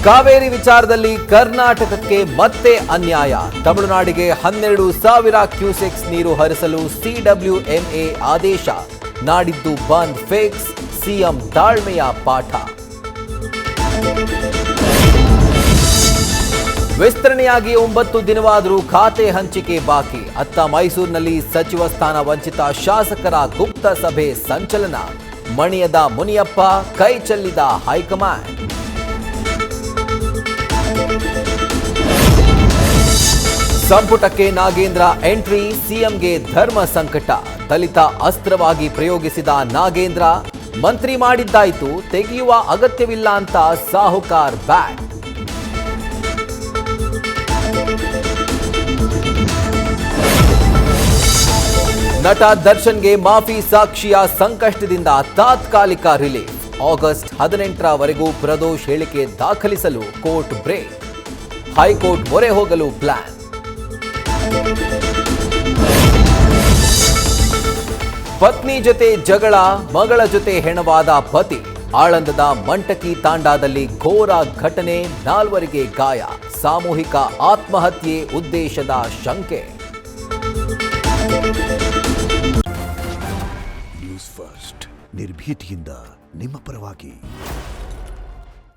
ಕಾವೇರಿ ವಿಚಾರದಲ್ಲಿ ಕರ್ನಾಟಕಕ್ಕೆ ಮತ್ತೆ ಅನ್ಯಾಯ. ತಮಿಳುನಾಡಿಗೆ 12,000 ಕ್ಯೂಸೆಕ್ಸ್ ನೀರು ಹರಿಸಲು ಸಿಡಬ್ಲ್ಯೂಎಂಎ ಆದೇಶ. ನಾಡಿದ್ದು ಬಂದ್ ಫಿಕ್ಸ್, ಸಿಎಂ ತಾಳ್ಮೆಯ ಪಾಠ. ವಿಸ್ತರಣೆಯಾಗಿ 9 ದಿನವಾದರೂ ಖಾತೆ ಹಂಚಿಕೆ ಬಾಕಿ. ಅತ್ತ ಮೈಸೂರಿನಲ್ಲಿ ಸಚಿವ ಸ್ಥಾನ ವಂಚಿತ ಶಾಸಕರ ಗುಪ್ತ ಸಭೆ ಸಂಚಲನ. ಮಣಿಯದ ಮುನಿಯಪ್ಪ, ಕೈ ಚೆಲ್ಲಿದ ಹೈಕಮಾಂಡ್. ಸಂಪುಟಕ್ಕೆ ನಾಗೇಂದ್ರ ಎಂಟ್ರಿ, ಸಿಎಂಗೆ ಧರ್ಮ ಸಂಕಟ. ದಲಿತ ಅಸ್ತ್ರವಾಗಿ ಪ್ರಯೋಗಿಸಿದ ನಾಗೇಂದ್ರ, ಮಂತ್ರಿ ಮಾಡಿದ್ದಾಯ್ತು, ತೆಗೆಯುವ ಅಗತ್ಯವಿಲ್ಲ ಅಂತ ಸಾಹುಕಾರ್ ಬ್ಯಾಕ್. ನಟ ದರ್ಶನ್ಗೆ ಮಾಫಿ ಸಾಕ್ಷಿಯ ಸಂಕಷ್ಟದಿಂದ ತಾತ್ಕಾಲಿಕ ರಿಲೀಫ್. ಆಗಸ್ಟ್ 18ರವರೆಗೂ ಪ್ರದೋಷ್ ಹೇಳಿಕೆ ದಾಖಲಿಸಲು ಕೋರ್ಟ್ ಬ್ರೇಕ್. ಹೈಕೋರ್ಟ್ ಮೊರೆ ಹೋಗಲು ಪ್ಲಾನ್. ಪತ್ನಿ ಜೊತೆ ಜಗಳ, ಮಗಳ ಜೊತೆ ಹೆಣವಾದ ಪತಿ. ಆಳಂದದ ಮಂಟಕಿ ತಾಂಡಾದಲ್ಲಿ ಘೋರ ಘಟನೆ, 4ವರಿಗೆ ಗಾಯ. ಸಾಮೂಹಿಕ ಆತ್ಮಹತ್ಯೆ ಉದ್ದೇಶದ ಶಂಕೆ. ನ್ಯೂಸ್ ಫಸ್ಟ್, ನಿರ್ಭೀತಿಯಿಂದ ನಿಮ್ಮ ಪರವಾಗಿ.